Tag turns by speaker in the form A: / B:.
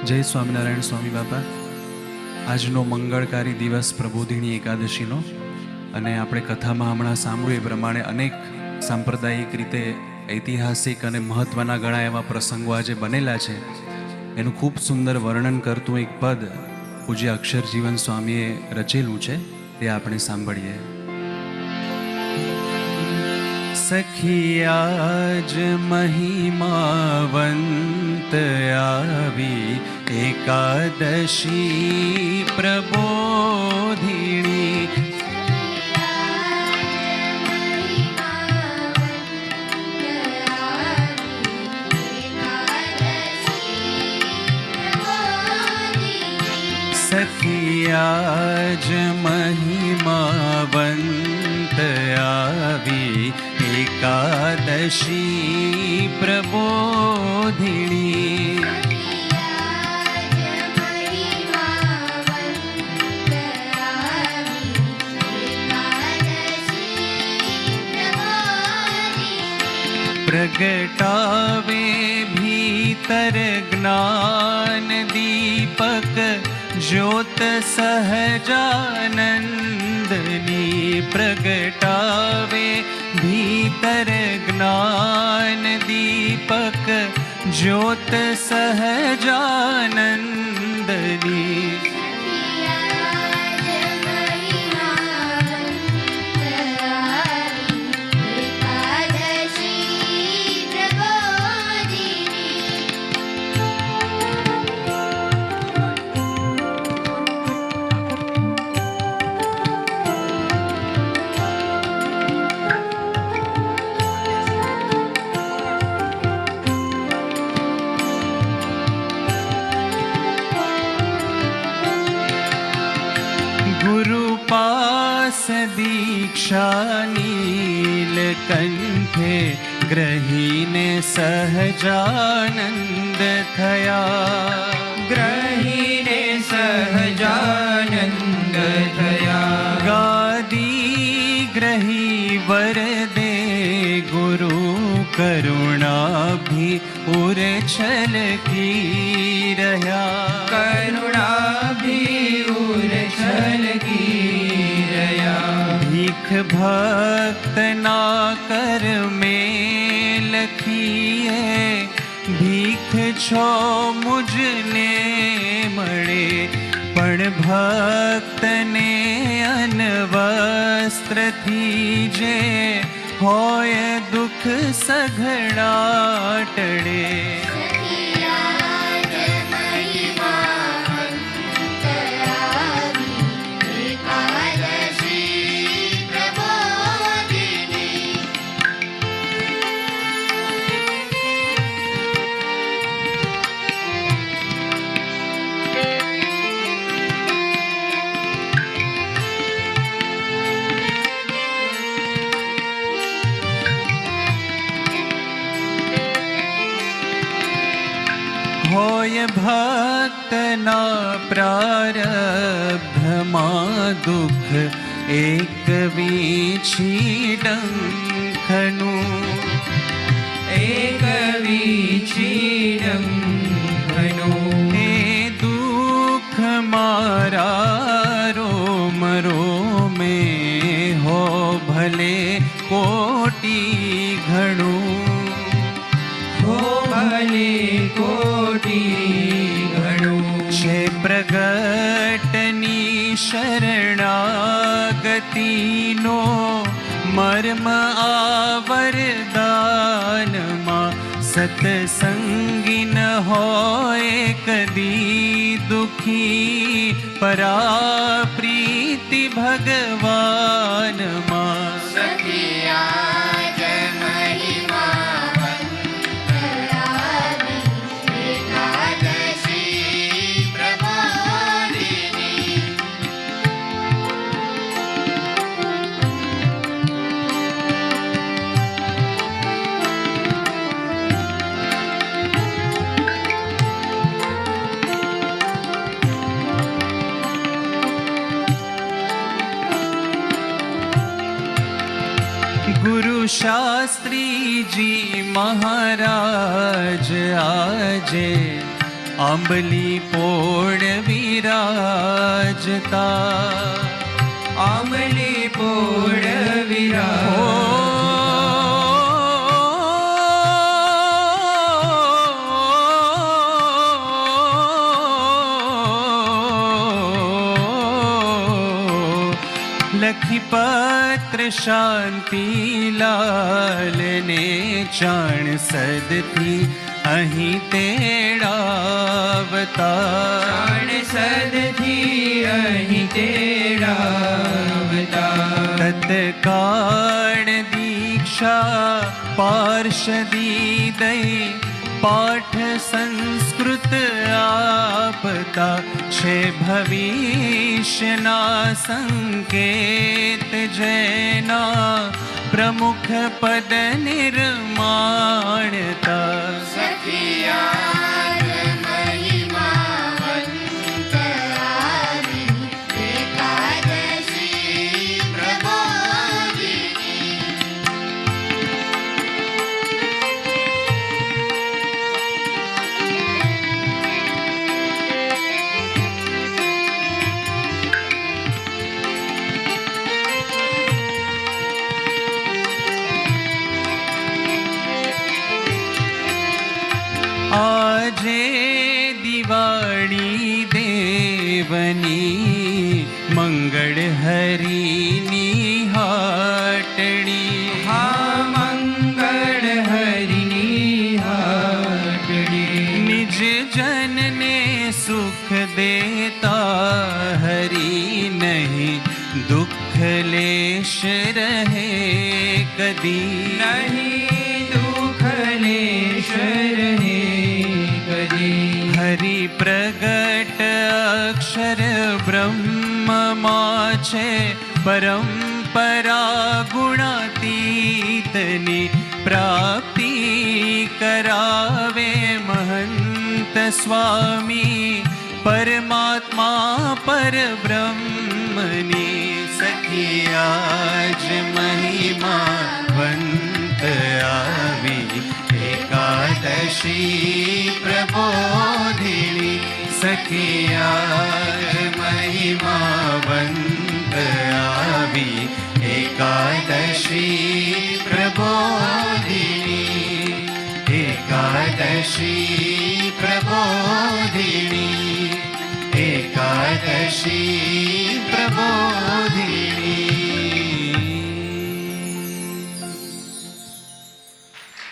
A: જય સ્વામિનારાયણ સ્વામી બાપા. આજનો મંગળકારી દિવસ પ્રબોધિની એકાદશીનો, અને આપણે કથામાં હમણાં સાંભળ્યું એ પ્રમાણે અનેક સાંપ્રદાયિક રીતે ઐતિહાસિક અને મહત્ત્વના ઘણા એવા પ્રસંગો આજે બનેલા છે. એનું ખૂબ સુંદર વર્ણન કરતું એક પદ પૂજ્ય અક્ષરજીવન સ્વામીએ રચેલું છે, તે આપણે સાંભળીએ. સખિયાજ મહિમાવંત આવી એકાદશી પ્રબોધિણી. સખિયાજ મહિમાવંત આવી એકાદશી પ્રબોધિણી. પ્રગટાવે ભીતર જ્ઞાન દીપક જ્યોત સહજાનંદની. પ્રગટાવે ભીતર જ્ઞાન દીપક જ્યોત સહજાનંદની. ગુરુપાસ દીક્ષા નીલકંઠે ગ્રહીને સહજાનંદ થયા.
B: ગ્રહીને સહજાનંદ થયા.
A: ગાદી ગ્રહી વરદે ગુરુ કરુણાભી ઉરછલ કી રહ્યા.
B: કરુણાભી ઉરછલ કી રહ્યા.
A: ભીખ ભક્તના કર મેં લખીએ ભીખ છો મુજને મળે. પણ ભક્તને અનવસ્ત્રથી જે હોય દુઃખ સઘળા ટળે. હોય ભક્તના પ્રારબ્ધમાં દુઃખ એક વીછી ડંખનું.
B: એક વીછી ડંખનું.
A: એ દુઃખ મારા રોમ રોમે હો ભલે કોટી ઘણું.
B: હો ભલે કોટી ઘણું.
A: છે પ્રગટની શરણાગતિનો મર્મ આવરદાનમાં. સત્સંગી ન હોય કદી દુઃખી પરાપ્રીતિ ભગવાનમાં. ગુરુ શાસ્ત્રીજી મહારાજ આજે આંબલી પોળ વિરાજતા
B: આંબલી પોળ વિરાજ
A: લખી પત્ર શાંતિ લાલને ચાણ સદથી અહીં તેડાવતા
B: ચાણ સદથી અહીં તેડાવતા
A: તત્કાળ દીક્ષા પાર્ષદી દઈ પાઠ સંસ્કૃત આપતા છે ભવિષ્યના સંકેત જેના પ્રમુખ પદ નિર્માણતા આજે દિવાળી દેવની મંગળ હરિની હાટડી
B: હા મંગળ હરિની હાટડી
A: નિજ જનને સુખ દેતા હરી નહીં દુઃખ લેશ રહે કદી
B: નહીં દુઃખ લેશ રહે કદી
A: હરિ પ્રગટ અક્ષર બ્રહ્મમાં છે પરંપરા ગુણાતીતની પ્રાપ્તિ કરાવે મહંત સ્વામી પરમાત્મા પરબ્રહ્મની સખી આજ મહિમા વંત આવી એકાદશી પ્રબોધિની સખી આજ મહિમાવંત આવી એકાદશી પ્રબોધિની એકાદશી પ્રબોધિની એકાદશી પ્રબોધિની